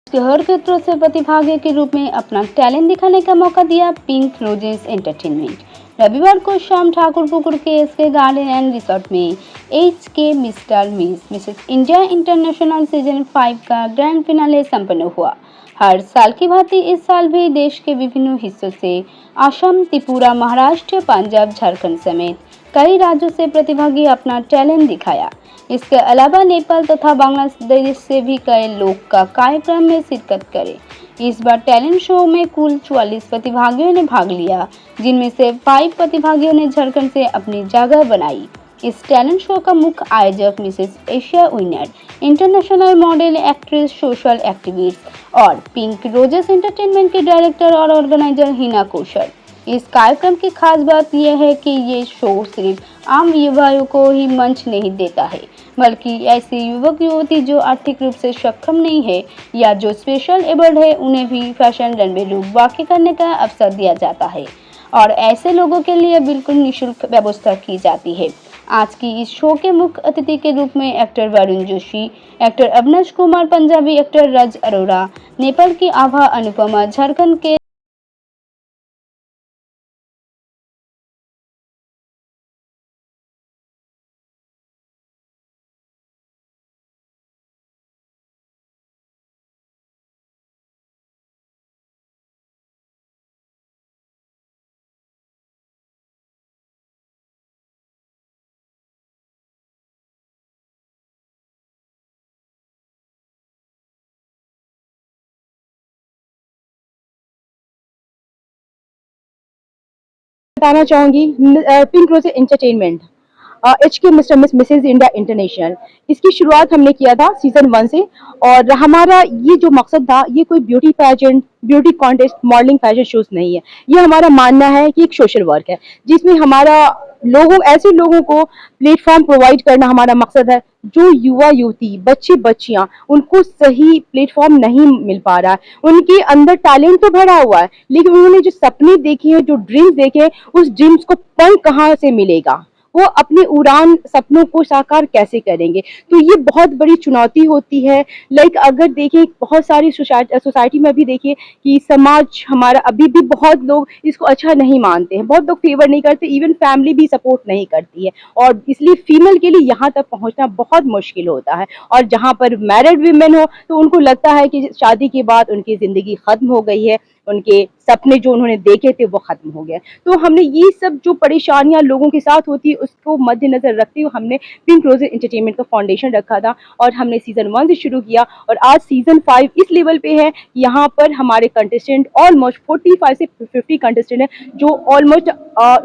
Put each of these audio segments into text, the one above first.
के हर क्षेत्रों से प्रतिभागी के रूप में अपना टैलेंट दिखाने का मौका दिया पिंक रोजेस एंटरटेनमेंट। रविवार को शाम ठाकुरपुकुर के एसके गार्डन एंड रिसोर्ट में H K mister Mrs India international season 5 का ग्रैंड फिनाले संपन्न हुआ। हर साल की भांति इस साल भी देश के विभिन्न हिस्सों से असम, त्रिपुरा, महाराष्ट्र, पंजाब, झारखंड समेत कई राज्यों से प्रतिभागी अपना टैलेंट दिखाया। इसके अलावा नेपाल तथा बांग्लादेश से भी कई लोग का कार्यक्रम में शिरकत करे। इस बार टैलेंट शो में कुल 44 प्रतिभागियों ने भाग लिया, जिनमें से 5 प्रतिभागियों ने झारखंड से अपनी जगह बनाई। इस टैलेंट शो का मुख्य आयोजक Mrs Asia winner, international model, actress, social activist और पिंक रोजेस एंटरटेनमेंट के डायरेक्टर और ऑर्गेनाइजर हिना कौशल। इस कार्यक्रम की खास बात यह है कि ये शो सिर्फ आम युवाओं को ही मंच नहीं देता है, बल्कि ऐसे युवक युवती जो आर्थिक रूप से सक्षम नहीं है या जो स्पेशल एबल्ड है, उन्हें भी फैशन रनवे लुक वाकई करने का अवसर दिया जाता है और ऐसे लोगों के लिए बिल्कुल निःशुल्क व्यवस्था की जाती है। आज की इस शो के मुख्य अतिथि के रूप में actor Varun Joshi, actor Avinash Kumar, Punjabi actor Raj Arora, Nepal की आभा अनुपमा, झारखंड के बताना चाहूंगी pink rose entertainment H K mister Mrs India international, इसकी शुरुआत हमने किया था सीजन 1 से। और हमारा ये जो मकसद था, ये कोई beauty pageant, beauty contest, modelling fashion shows नहीं है। ये हमारा मानना है कि एक सोशल वर्क है, जिसमें हमारा ऐसे लोगों को प्लेटफॉर्म प्रोवाइड करना हमारा मकसद है जो युवा युवती, बच्चे बच्चियां, उनको सही प्लेटफॉर्म नहीं मिल पा रहा है। उनके अंदर टैलेंट तो भरा हुआ है, लेकिन उन्होंने जो सपने देखे हैं, जो ड्रीम्स देखे हैं, उस ड्रीम्स को पंख कहाँ से मिलेगा, वो अपने उड़ान सपनों को साकार कैसे करेंगे। तो ये बहुत बड़ी चुनौती होती है। अगर देखें बहुत सारी सोसाइटी में भी देखिए कि समाज हमारा अभी भी बहुत लोग इसको अच्छा नहीं मानते हैं, बहुत लोग फेवर नहीं करते, इवन फैमिली भी सपोर्ट नहीं करती है, और इसलिए फीमेल के लिए यहाँ तक पहुँचना बहुत मुश्किल होता है। और जहाँ पर मैरिड वीमेन हो तो उनको लगता है कि शादी के बाद उनकी जिंदगी खत्म हो गई है, उनके सपने जो उन्होंने देखे थे वो खत्म हो गए। तो हमने ये सब जो परेशानियां लोगों के साथ होती है, उसको मद्देनजर रखते हुए हमने पिंक रोजेस एंटरटेनमेंट का फाउंडेशन रखा था, और हमने सीजन 1 से शुरू किया, और आज सीजन 5 इस लेवल पे है। यहाँ पर हमारे कंटेस्टेंट ऑलमोस्ट 45 से 50 कंटेस्टेंट है, जो ऑलमोस्ट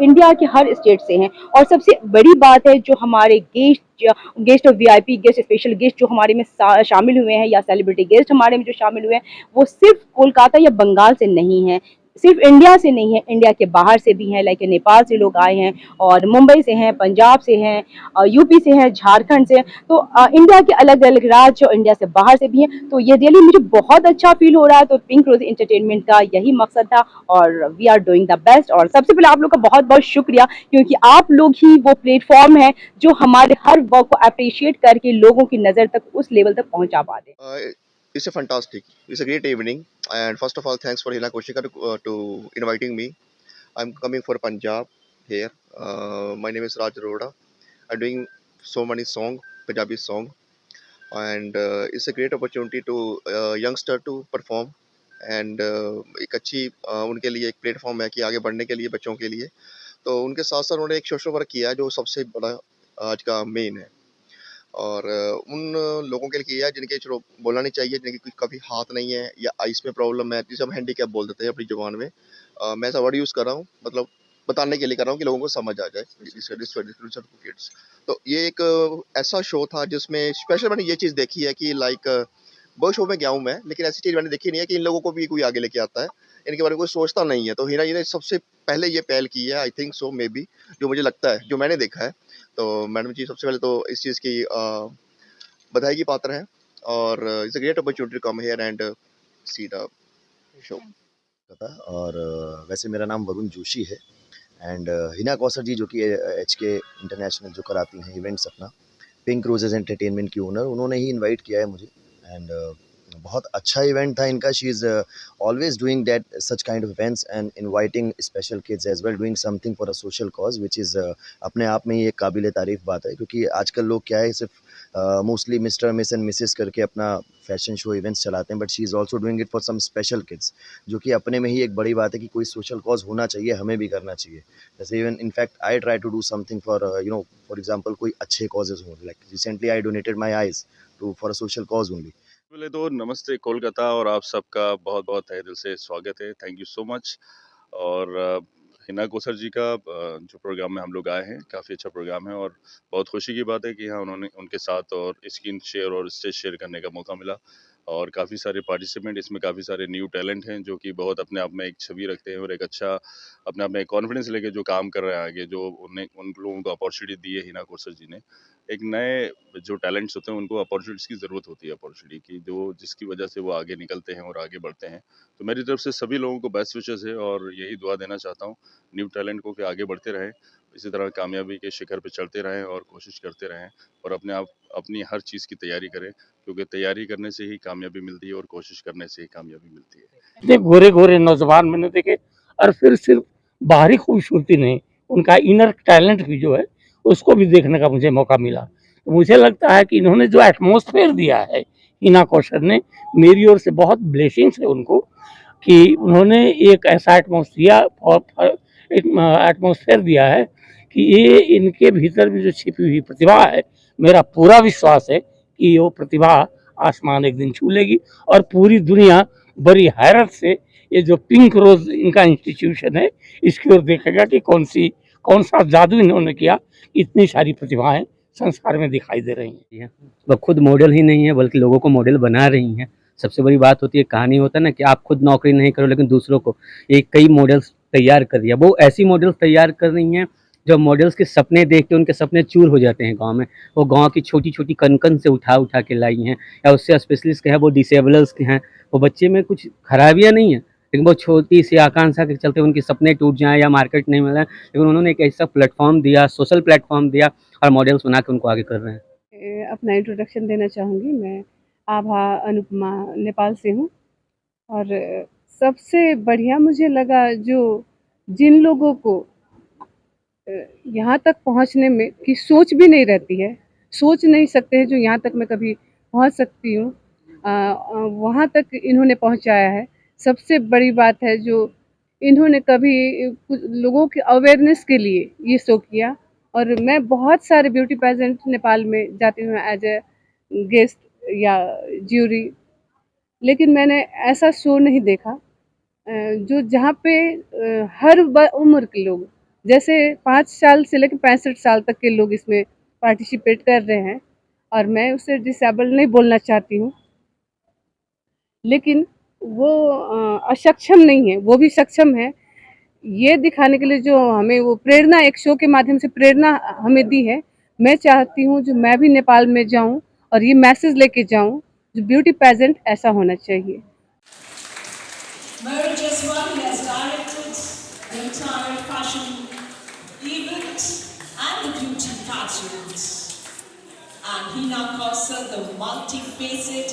इंडिया के हर स्टेट से हैं। और सबसे बड़ी बात है, जो हमारे गेस्ट और वीआईपी गेस्ट, स्पेशल गेस्ट जो हमारे में शामिल हुए हैं, या सेलिब्रिटी गेस्ट हमारे में जो शामिल हुए हैं, वो सिर्फ कोलकाता या बंगाल से नहीं है, सिर्फ इंडिया से नहीं है, इंडिया के बाहर से भी हैं। नेपाल से लोग आए हैं, और मुंबई से हैं, पंजाब से हैं, यूपी से हैं, झारखंड से हैं। तो इंडिया के अलग अलग राज्य और इंडिया से बाहर से भी हैं। तो ये रियली मुझे बहुत अच्छा फील हो रहा है। तो पिंक रोज एंटरटेनमेंट का यही मकसद था, और we are doing the best. और सबसे पहले आप लोग का बहुत बहुत शुक्रिया, क्योंकि आप लोग ही वो प्लेटफॉर्म है जो हमारे हर वर्क को अप्रिशिएट करके लोगों की नजर तक, उस लेवल तक पहुंचा पाते हैं। It's a fantastic. It's a great evening. And first of all, thanks for Hila Koshika to inviting me. I'm coming for Punjab here. My name is Raj Arora. I'm doing so many song, Punjabi song, and it's a great opportunity to youngster to perform. And एक अच्छी उनके लिए एक platform है कि आगे बढ़ने के लिए बच्चों के लिए। तो उनके साथ साथ उन्होंने एक सोशल वर्क किया है जो सबसे बड़ा आज का मेन है। और उन लोगों के लिए किया है जिनके चलो बोलना नहीं चाहिए, जिनके कभी हाथ नहीं है या आइस में प्रॉब्लम है, जिसे हम हैंडीकैप बोल देते हैं अपनी जुबान में। मैं ऐसा वर्ड यूज़ कर रहा हूँ, मतलब बताने के लिए कर रहा हूँ कि लोगों को समझ आ जाए। किड्स, तो ये एक ऐसा शो था जिसमें स्पेशल मैंने ये चीज़ देखी है कि बहुत शो में गया हूँ मैं, लेकिन ऐसी चीज़ मैंने देखी नहीं है कि इन लोगों को भी कोई आगे लेके आता है, इनके बारे में कोई सोचता नहीं है। तो हीरा जी ने सबसे पहले ये पहल की है, I think so may be, जो मुझे लगता है, जो मैंने देखा है। तो मैडम जी सबसे पहले तो इस चीज़ की बधाई की पात्र हैं, और it's a great opportunity to come here and see the show. और वैसे मेरा नाम वरुण जोशी है, एंड हिना कौसर जी जो कि एच के इंटरनेशनल जो कराती हैं इवेंट्स अपना, पिंक रोजेस एंटरटेनमेंट की ओनर, उन्होंने ही इनवाइट किया है मुझे। एंड बहुत अच्छा इवेंट था इनका. She is always doing that such kind of events and inviting special kids as well, doing something for a social cause, which is अपने आप में ही एक काबिल तारीफ बात है. क्योंकि आजकल लोग क्या है, सिर्फ mostly mister miss and Mrs करके अपना फैशन शो इवेंट्स चलाते हैं, but she is also doing it for some special kids, जो कि अपने में ही एक बड़ी बात है कि कोई सोशल कॉज होना चाहिए, हमें भी करना चाहिए. जैसे even in fact I try to do something for for example कोई अच्छे कॉजेज हों. Like recently I donated my eyes to for a social cause only. पहले तो नमस्ते कोलकाता, और आप सबका बहुत बहुत तहे दिल से स्वागत है. Thank you so much. और हिना कोसर जी का जो प्रोग्राम में हम लोग आए हैं, काफ़ी अच्छा प्रोग्राम है, और बहुत खुशी की बात है कि हाँ, उन्होंने उनके साथ और स्क्रीन शेयर और स्टेज शेयर करने का मौका मिला. और काफ़ी सारे पार्टिसिपेंट इसमें, काफ़ी सारे न्यू टैलेंट हैं जो कि बहुत अपने आप में एक छवि रखते हैं और एक अच्छा अपने आप में कॉन्फिडेंस लेके जो काम कर रहे हैं आगे, जो उन्हें उन लोगों को अपॉर्चुनिटी दी है हिना कोसर जी ने. एक नए जो टैलेंट्स होते हैं उनको अपॉर्चुनिटीज़ की ज़रूरत होती है, अपॉर्चुनिटी की, जो जिसकी वजह से वो आगे निकलते हैं और आगे बढ़ते हैं. तो मेरी तरफ से सभी लोगों को बेस्ट विशेस है, और यही दुआ देना चाहता हूँ न्यू टैलेंट को कि आगे बढ़ते रहें, इसी तरह कामयाबी के शिखर पे चढ़ते रहें और कोशिश करते रहें, और अपने आप अपनी हर चीज़ की तैयारी करें, क्योंकि तैयारी करने से ही कामयाबी मिलती है और कोशिश करने से ही कामयाबी मिलती है. इतने गोरे गोरे नौजवान मैंने देखे, और फिर सिर्फ बाहरी खूबसूरती नहीं, उनका इनर टैलेंट भी जो है उसको भी देखने का मुझे मौका मिला. तो मुझे लगता है कि इन्होंने जो एटमॉस्फेयर दिया है हिना कौशल ने, मेरी ओर से बहुत ब्लेसिंग्स है उनको, कि उन्होंने एक ऐसा एटमॉस्फेयर दिया है कि ये इनके भीतर में जो छिपी हुई प्रतिभा है, मेरा पूरा विश्वास है कि वो प्रतिभा आसमान एक दिन छू लेगी, और पूरी दुनिया बड़ी हैरत से ये जो पिंक रोज इनका इंस्टीट्यूशन है इसकी ओर देखेगा कि कौन सा जादू इन्होंने किया, इतनी सारी प्रतिभाएं संसार में दिखाई दे रही हैं. वो खुद मॉडल ही नहीं है बल्कि लोगों को मॉडल बना रही हैं. सबसे बड़ी बात होती है, कहानी होता है ना कि आप खुद नौकरी नहीं करो लेकिन दूसरों को एक कई मॉडल्स तैयार कर दिया. वो ऐसी मॉडल्स तैयार कर रही हैं जो मॉडल्स के सपने देख के उनके सपने चूर हो जाते हैं गांव में. वो गांव की छोटी छोटी कनकन से उठा उठा के लाई हैं, या उससे स्पेशलिस्ट के हैं, वो डिसेबल्स के हैं. वो बच्चे में कुछ खराबियाँ नहीं है, लेकिन वो छोटी सी आकांक्षा के चलते उनके सपने टूट जाएँ या मार्केट नहीं मिला, लेकिन उन्होंने एक ऐसा प्लेटफॉर्म दिया, सोशल प्लेटफॉर्म दिया, और मॉडल्स बना के उनको आगे कर रहे हैं. अपना इंट्रोडक्शन देना चाहूँगी. मैं आभा अनुपमा नेपाल से हूँ, और सबसे बढ़िया मुझे लगा जो जिन लोगों को यहाँ तक पहुँचने में की सोच भी नहीं रहती है, सोच नहीं सकते हैं जो यहाँ तक मैं कभी पहुँच सकती हूँ, वहाँ तक इन्होंने पहुँचाया है. सबसे बड़ी बात है जो इन्होंने कभी लोगों के अवेयरनेस के लिए ये शो किया. और मैं बहुत सारे ब्यूटी पेजेंट नेपाल में जाती हूँ एज ए गेस्ट या ज्यूरी, लेकिन मैंने ऐसा शो नहीं देखा जो जहाँ पे हर उम्र के लोग, जैसे 5 साल से लेकर 65 साल तक के लोग इसमें पार्टिसिपेट कर रहे हैं. और मैं उसे डिसेबल नहीं बोलना चाहती हूँ, लेकिन वो अक्षम नहीं है, वो भी सक्षम है. ये दिखाने के लिए जो हमें वो प्रेरणा, एक शो के माध्यम से प्रेरणा हमें दी है. मैं चाहती हूँ जो मैं भी नेपाल में जाऊँ और ये मैसेज लेके जाऊँ जो ब्यूटी पेजेंट ऐसा होना चाहिए. Mary Jeswani has directed the entire fashion event and the beauty pageant. And Hina Kausar, the multifaceted